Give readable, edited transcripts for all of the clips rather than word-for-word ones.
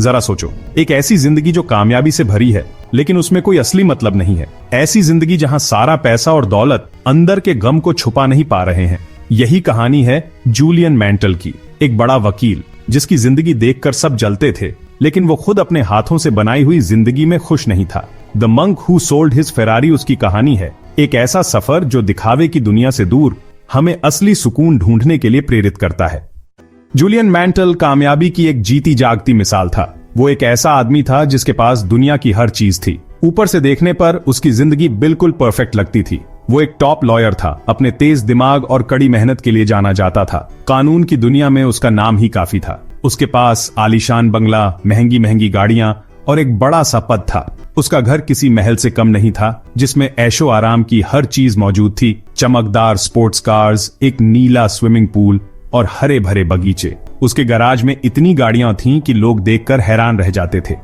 जरा सोचो, एक ऐसी जिंदगी जो कामयाबी से भरी है लेकिन उसमें कोई असली मतलब नहीं है। ऐसी जिंदगी जहां सारा पैसा और दौलत अंदर के गम को छुपा नहीं पा रहे हैं। यही कहानी है जूलियन मैंटल की, एक बड़ा वकील जिसकी जिंदगी देखकर सब जलते थे, लेकिन वो खुद अपने हाथों से बनाई हुई जिंदगी में खुश नहीं था। The monk who sold his Ferrari उसकी कहानी है, एक ऐसा सफर जो दिखावे की दुनिया से दूर हमें असली सुकून ढूंढने के लिए प्रेरित करता है। जूलियन मैंटल कामयाबी की एक जीती जागती मिसाल था। वो एक ऐसा आदमी था जिसके पास दुनिया की हर चीज थी। ऊपर से देखने पर उसकी जिंदगी बिल्कुल परफेक्ट लगती थी। वो एक टॉप लॉयर था, अपने तेज दिमाग और कड़ी मेहनत के लिए जाना जाता था। कानून की दुनिया में उसका नाम ही काफी था। उसके पास आलीशान बंगला, महंगी महंगी गाड़ियां और एक बड़ा सा पद था। उसका घर किसी महल से कम नहीं था, जिसमें ऐशो आराम की हर चीज मौजूद थी। चमकदार स्पोर्ट्स कार्स, एक नीला स्विमिंग पूल और हरे भरे बगीचे। उसके गैराज में इतनी गाड़ियां थीं कि लोग देखकर हैरान रह जाते थे।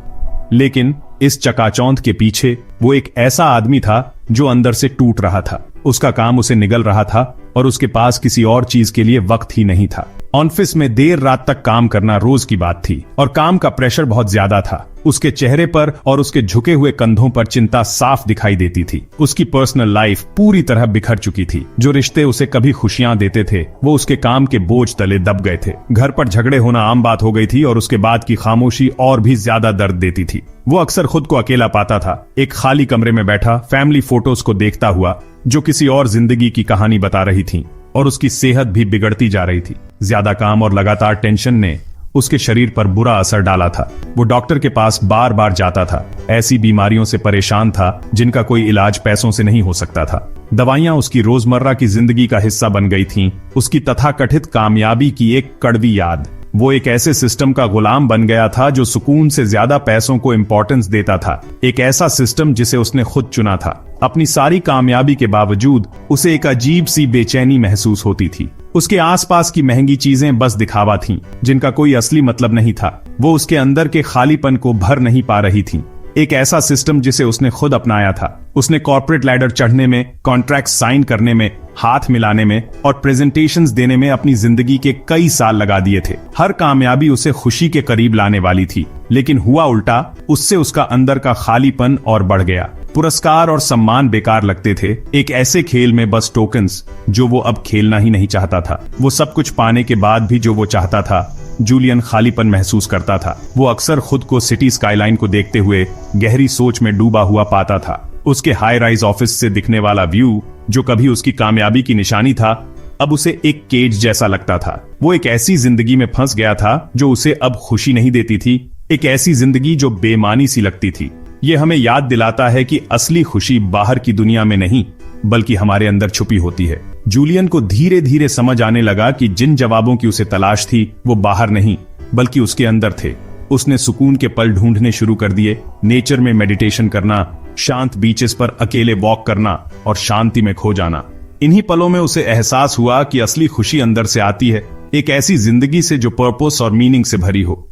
लेकिन इस चकाचौंध के पीछे वो एक ऐसा आदमी था जो अंदर से टूट रहा था। उसका काम उसे निगल रहा था और उसके पास किसी और चीज के लिए वक्त ही नहीं था। ऑफिस में देर रात तक काम करना रोज की बात थी और काम का प्रेशर बहुत ज्यादा था। उसके चेहरे पर और उसके झुके हुए कंधों पर चिंता साफ दिखाई देती थी। उसकी पर्सनल लाइफ पूरी तरह बिखर चुकी थी। जो रिश्ते उसे कभी खुशियां देते थे वो उसके काम के बोझ तले दब गए थे। घर पर झगड़े होना आम बात हो गई थी और उसके बाद की खामोशी और भी ज्यादा दर्द देती थी। वो अक्सर खुद को अकेला पाता था, एक खाली कमरे में बैठा फैमिली फोटोज को देखता हुआ जो किसी और जिंदगी की कहानी बता रही थी। और उसकी सेहत भी बिगड़ती जा रही थी। ज्यादा काम और लगातार टेंशन ने उसके शरीर पर बुरा असर डाला था। वो डॉक्टर के पास बार बार जाता था, ऐसी बीमारियों से परेशान था जिनका कोई इलाज पैसों से नहीं हो सकता था। दवाइयां उसकी रोजमर्रा की जिंदगी का हिस्सा बन गई थीं। उसकी तथाकथित कामयाबी की एक कड़वी याद। वो एक ऐसे सिस्टम का गुलाम बन गया था जो सुकून से ज्यादा पैसों को इंपॉर्टेंस देता था। एक ऐसा सिस्टम जिसे उसने खुद चुना था। अपनी सारी कामयाबी के बावजूद उसे एक अजीब सी बेचैनी महसूस होती थी। उसके आसपास की महंगी चीजें बस दिखावा थीं, जिनका कोई असली मतलब नहीं था। वो उसके अंदर के खालीपन को भर नहीं पा रही थीं। एक ऐसा सिस्टम जिसे उसने खुद अपनाया था। उसने कॉर्पोरेट लैडर चढ़ने में, कॉन्ट्रैक्ट साइन करने में, हाथ मिलाने में और प्रेजेंटेशंस देने में अपनी जिंदगी के कई साल लगा दिए थे। हर कामयाबी उसे खुशी के करीब लाने वाली थी, लेकिन हुआ उल्टा। उससे उसका अंदर का खालीपन और बढ़ गया। पुरस्कार और सम्मान बेकार लगते थे, एक ऐसे खेल में बस टोकन्स जो वो अब खेलना ही नहीं चाहता था। वो सब कुछ पाने के बाद भी जो वो चाहता था, जूलियन खालीपन महसूस करता था। वो अक्सर खुद को सिटी स्काईलाइन को देखते हुए गहरी सोच में डूबा हुआ पाता था। उसके हाई राइज ऑफिस से दिखने वाला व्यू, जो कभी उसकी कामयाबी की निशानी था, अब उसे एक केज जैसा लगता था। वो एक ऐसी जिंदगी में फंस गया था जो उसे अब खुशी नहीं देती थी, एक ऐसी जिंदगी जो बेमानी सी लगती थी। ये हमें याद दिलाता है कि असली खुशी बाहर की दुनिया में नहीं, बल्कि हमारे अंदर छुपी होती है। जूलियन को धीरे धीरे समझ आने लगा कि जिन जवाबों की उसे तलाश थी वो बाहर नहीं बल्कि उसके अंदर थे। उसने सुकून के पल ढूंढने शुरू कर दिए। नेचर में मेडिटेशन करना, शांत बीचेस पर अकेले वॉक करना और शांति में खो जाना। इन्हीं पलों में उसे एहसास हुआ कि असली खुशी अंदर से आती है, एक ऐसी जिंदगी से जो पर्पस और मीनिंग से भरी हो।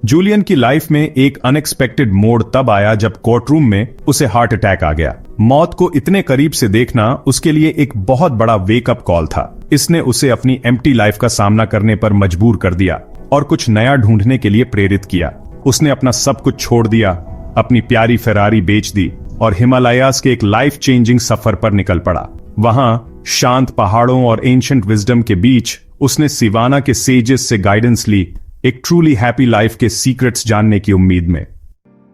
जूलियन की लाइफ में एक अनएक्सपेक्टेड मोड़ तब आया जब कोर्टरूम में उसे हार्ट अटैक आ गया। मौत को इतने करीब से देखना उसके लिए एक बहुत बड़ा वेकअप कॉल था। इसने उसे अपनी एम्प्टी लाइफ का सामना करने पर मजबूर कर दिया और कुछ नया ढूंढने के लिए प्रेरित किया। उसने अपना सब कुछ छोड़ दिया, अपनी प्यारी फेरारी बेच दी और हिमालयास के एक लाइफ चेंजिंग सफर पर निकल पड़ा। वहां शांत पहाड़ों और एंशिएंट विजडम के बीच उसने सिवाना के सेजेस से गाइडेंस ली, एक ट्रूली हैप्पी लाइफ के सीक्रेट्स जानने की उम्मीद में।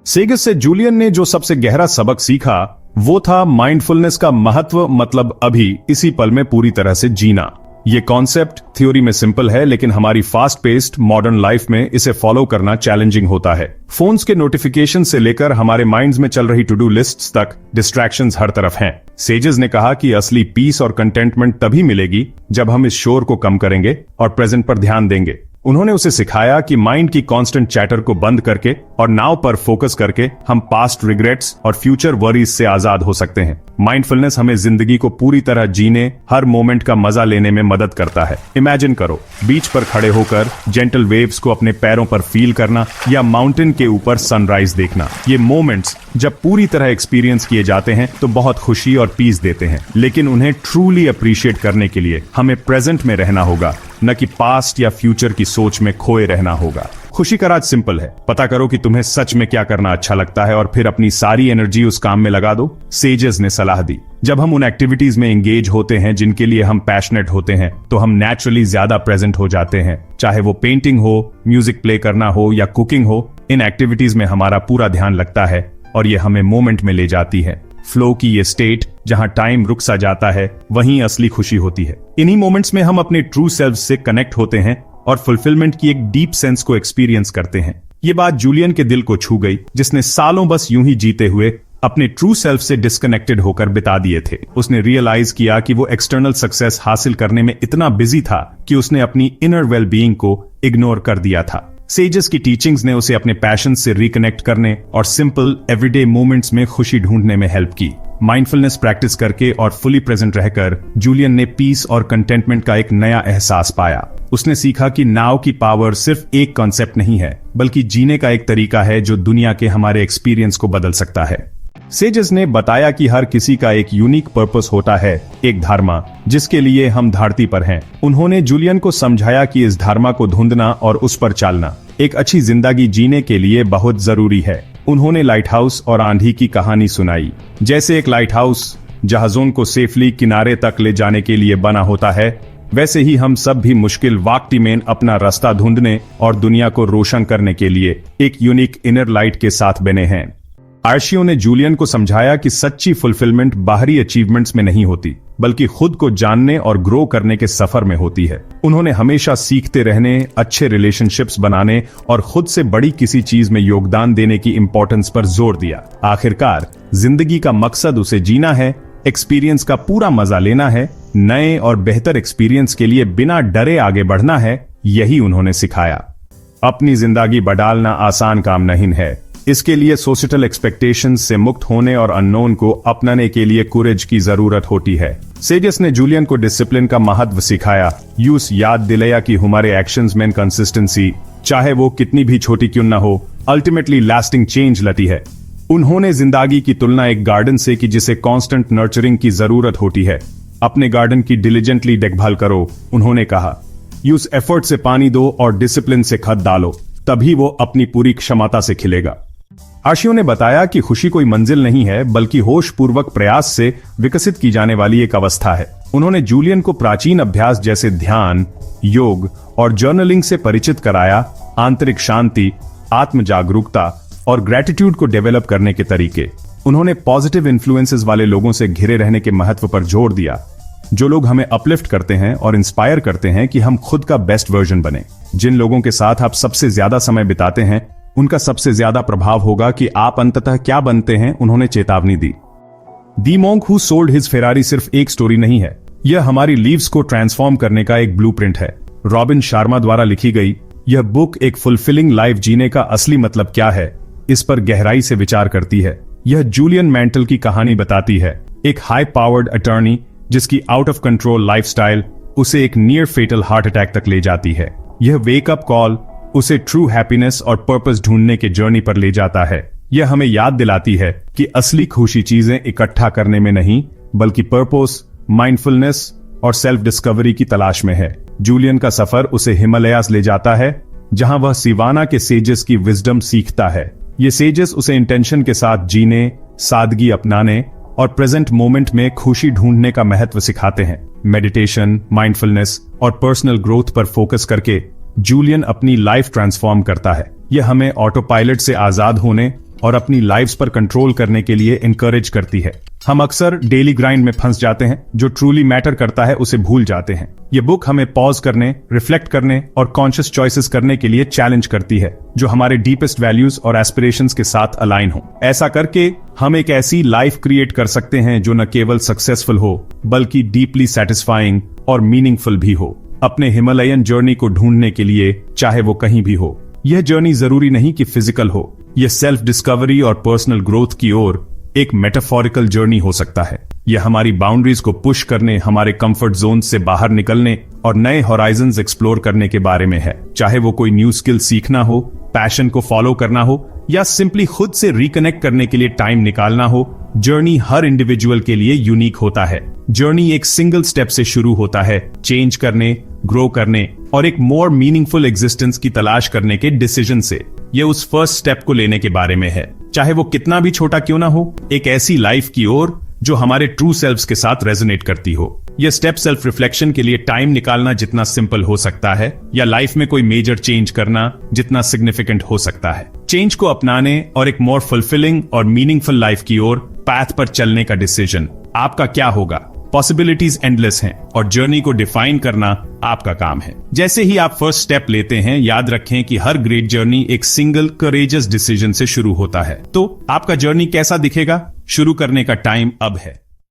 सेगस से जूलियन ने जो सबसे गहरा सबक सीखा वो था माइंडफुलनेस का महत्व, मतलब अभी इसी पल में पूरी तरह से जीना। ये कॉन्सेप्ट थ्योरी में सिंपल है, लेकिन हमारी फास्ट पेस्ड मॉडर्न लाइफ में इसे फॉलो करना चैलेंजिंग होता है। फोन्स के नोटिफिकेशन से लेकर हमारे माइंड्स में चल रही टू डू लिस्ट्स तक डिस्ट्रैक्शंस हर तरफ हैं। सेजेस ने कहा कि असली पीस और कंटेंटमेंट तभी मिलेगी जब हम इस शोर को कम करेंगे और प्रेजेंट पर ध्यान देंगे। उन्होंने उसे सिखाया कि माइंड की कांस्टेंट चैटर को बंद करके और नाउ पर फोकस करके हम पास्ट रिग्रेट्स और फ्यूचर वरीज से आजाद हो सकते हैं। माइंडफुलनेस हमें जिंदगी को पूरी तरह जीने, हर मोमेंट का मजा लेने में मदद करता है। इमेजिन करो, बीच पर खड़े होकर जेंटल वेव्स को अपने पैरों पर फील करना या माउंटेन के ऊपर सनराइज देखना। ये मोमेंट्स जब पूरी तरह एक्सपीरियंस किए जाते हैं तो बहुत खुशी और पीस देते हैं, लेकिन उन्हें ट्रूली अप्रिशिएट करने के लिए हमें प्रेजेंट में रहना होगा, न कि पास्ट या फ्यूचर की सोच में खोए रहना होगा। खुशी का राज सिंपल है, पता करो कि तुम्हें सच में क्या करना अच्छा लगता है और फिर अपनी सारी एनर्जी उस काम में लगा दो। सेजेस ने सलाह दी, जब हम उन एक्टिविटीज में एंगेज होते हैं जिनके लिए हम पैशनेट होते हैं तो हम नेचुरली ज्यादा प्रेजेंट हो जाते हैं। चाहे वो पेंटिंग हो, म्यूजिक प्ले करना हो या कुकिंग हो, इन एक्टिविटीज में हमारा पूरा ध्यान लगता है और ये हमें मोमेंट में ले जाती है। फ्लो की ये स्टेट जहां टाइम रुक सा जाता है, वहीं असली खुशी होती है। इन्हीं मोमेंट्स में हम अपने ट्रू सेल्फ से कनेक्ट होते हैं और फुलफिलमेंट की एक डीप सेंस को एक्सपीरियंस करते हैं। ये बात जूलियन के दिल को छू गई, जिसने सालों बस यूं ही जीते हुए अपने ट्रू सेल्फ से डिस्कनेक्टेड होकर बिता दिए थे। उसने रियलाइज किया कि वो एक्सटर्नल सक्सेस हासिल करने में इतना बिजी था कि उसने अपनी इनर वेल बीइंग को इग्नोर कर दिया था। सेजेस की टीचिंग्स ने उसे अपने पैशन से रिकनेक्ट करने और सिंपल एवरीडे मोमेंट्स में खुशी ढूंढने में हेल्प की। माइंडफुलनेस प्रैक्टिस करके और फुली प्रेजेंट रहकर जूलियन ने पीस और कंटेंटमेंट का एक नया एहसास पाया। उसने सीखा कि नाउ की पावर सिर्फ एक कॉन्सेप्ट नहीं है, बल्कि जीने का एक तरीका है जो दुनिया के हमारे एक्सपीरियंस को बदल सकता है। सेजेस ने बताया कि हर किसी का एक यूनिक पर्पस होता है, एक धर्मा जिसके लिए हम धरती पर हैं। उन्होंने जूलियन को समझाया कि इस धर्मा को ढूंढना और उस पर चलना एक अच्छी जिंदगी जीने के लिए बहुत जरूरी है। उन्होंने लाइट हाउस और आंधी की कहानी सुनाई। जैसे एक लाइट हाउस जहाजों को सेफली किनारे तक ले जाने के लिए बना होता है, वैसे ही हम सब भी मुश्किल वक्त में अपना रास्ता ढूंढने और दुनिया को रोशन करने के लिए एक यूनिक इनर लाइट के साथ बने हैं। आर्शियो ने जूलियन को समझाया कि सच्ची फुलफिलमेंट बाहरी अचीवमेंट्स में नहीं होती, बल्कि खुद को जानने और ग्रो करने के सफर में होती है। उन्होंने हमेशा सीखते रहने, अच्छे रिलेशनशिप्स बनाने और खुद से बड़ी किसी चीज में योगदान देने की इंपॉर्टेंस पर जोर दिया। आखिरकार जिंदगी का मकसद उसे जीना है, एक्सपीरियंस का पूरा मजा लेना है, नए और बेहतर एक्सपीरियंस के लिए बिना डरे आगे बढ़ना है। यही उन्होंने सिखाया। अपनी जिंदगी बदलना आसान काम नहीं है। इसके लिए सोसाइटल एक्सपेक्टेशंस से मुक्त होने और अननोन को अपनाने के लिए कुरेज की जरूरत होती है। सेजेस ने जूलियन को डिसिप्लिन का महत्व सिखाया। यूस याद दिलाया कि हमारे एक्शंस में कंसिस्टेंसी, चाहे वो कितनी भी छोटी क्यों ना हो, अल्टीमेटली लास्टिंग चेंज लाती है। उन्होंने जिंदगी की तुलना एक गार्डन से की जिसे कांस्टेंट नर्चरिंग की जरूरत होती है। अपने गार्डन की डिलीजेंटली देखभाल करो, उन्होंने कहा। यूस एफर्ट से पानी दो और डिसिप्लिन से खाद डालो, तभी वो अपनी पूरी क्षमता से खिलेगा। आर्शियो ने बताया कि खुशी कोई मंजिल नहीं है, बल्कि होश पूर्वक प्रयास से विकसित की जाने वाली एक अवस्था है। उन्होंने जूलियन को प्राचीन अभ्यास जैसे ध्यान, योग और जर्नलिंग से परिचित कराया, आंतरिक शांति, आत्म जागरूकता और ग्रेटिट्यूड को डेवलप करने के तरीके। उन्होंने पॉजिटिव इन्फ्लुएंसेस वाले लोगों से घिरे रहने के महत्व पर जोर दिया, जो लोग हमें अपलिफ्ट करते हैं और इंस्पायर करते हैं कि हम खुद का बेस्ट वर्जन बने। जिन लोगों के साथ आप सबसे ज्यादा समय बिताते हैं, उनका सबसे ज्यादा प्रभाव होगा कि आप अंततः क्या बनते हैं, उन्होंने चेतावनी दी। The monk who sold his Ferrari सिर्फ एक स्टोरी नहीं है, यह हमारी लीव्स को ट्रांसफॉर्म करने का एक ब्लूप्रिंट है। रॉबिन शर्मा द्वारा लिखी गई यह बुक एक फुलफिलिंग लाइफ जीने का असली मतलब क्या है, इस पर गहराई से विचार करती है। यह जूलियन मैंटल की कहानी बताती है, एक हाई पावर्ड अटॉर्नी जिसकी आउट ऑफ कंट्रोल लाइफस्टाइल उसे एक नियर फेटल हार्ट अटैक तक ले जाती है। यह वेकअप कॉल उसे ट्रू हैप्पीनेस और पर्पस ढूंढने के जर्नी पर ले जाता है। यह हमें याद दिलाती है कि असली खुशी चीजें इकट्ठा करने में नहीं, बल्कि पर्पस, माइंडफुलनेस और सेल्फ डिस्कवरी की तलाश में है। जूलियन का सफर उसे हिमालयास ले जाता है, जहां वह सिवाना के सेजेस की विजडम सीखता है। ये सेजेस उसे इंटेंशन के साथ जीने, सादगी अपनाने और प्रेजेंट मोमेंट में खुशी ढूंढने का महत्व सिखाते हैं। मेडिटेशन, माइंडफुलनेस और पर्सनल ग्रोथ पर फोकस करके जूलियन अपनी लाइफ ट्रांसफॉर्म करता है। यह हमें ऑटो पायलट से आजाद होने और अपनी लाइफ्स पर कंट्रोल करने के लिए इनकरेज करती है। हम अक्सर डेली ग्राइंड में फंस जाते हैं, जो ट्रूली मैटर करता है उसे भूल जाते हैं। यह बुक हमें पॉज करने, रिफ्लेक्ट करने और कॉन्शियस चॉइसेस करने के लिए चैलेंज करती है, जो हमारे डीपेस्ट वैल्यूज और एस्पिरेशंस के साथ अलाइन हो। ऐसा करके हम एक ऐसी लाइफ क्रिएट कर सकते हैं जो न केवल सक्सेसफुल हो, बल्कि डीपली सेटिस्फाइंग और मीनिंगफुल भी हो। अपने हिमालयन जर्नी को ढूंढने के लिए, चाहे वो कहीं भी हो, यह जर्नी जरूरी नहीं कि फिजिकल हो। यह सेल्फ डिस्कवरी और पर्सनल ग्रोथ की ओर एक मेटाफोरिकल जर्नी हो सकता है। यह हमारी बाउंड्रीज को पुश करने, हमारे कंफर्ट जोन से बाहर निकलने और नए होराइजन्स एक्सप्लोर करने के बारे में है। चाहे वो कोई न्यू स्किल सीखना हो, पैशन को फॉलो करना हो या सिंपली खुद से रिकनेक्ट करने के लिए टाइम निकालना हो, जर्नी हर इंडिविजुअल के लिए यूनिक होता है। जर्नी एक सिंगल स्टेप से शुरू होता है, चेंज करने, ग्रो करने और एक मोर मीनिंगफुल एग्जिस्टेंस की तलाश करने के डिसीजन से। ये उस फर्स्ट स्टेप को लेने के बारे में है, चाहे वो कितना भी छोटा क्यों ना हो, एक ऐसी लाइफ की ओर जो हमारे ट्रू सेल्फ्स के साथ रेजोनेट करती हो। यह स्टेप सेल्फ रिफ्लेक्शन के लिए टाइम निकालना जितना सिंपल हो सकता है, या लाइफ में कोई मेजर चेंज करना जितना सिग्निफिकेंट हो सकता है। चेंज को अपनाने और एक मोर फुलफिलिंग और मीनिंगफुल लाइफ की ओर पैथ पर चलने का डिसीजन आपका क्या होगा। पॉसिबिलिटीज एंडलेस हैं और जर्नी को डिफाइन करना आपका काम है। जैसे ही आप फर्स्ट स्टेप लेते हैं, याद रखें कि हर ग्रेट जर्नी एक सिंगल करेजियस डिसीजन से शुरू होता है। तो आपका जर्नी कैसा दिखेगा, शुरू करने का टाइम अब है।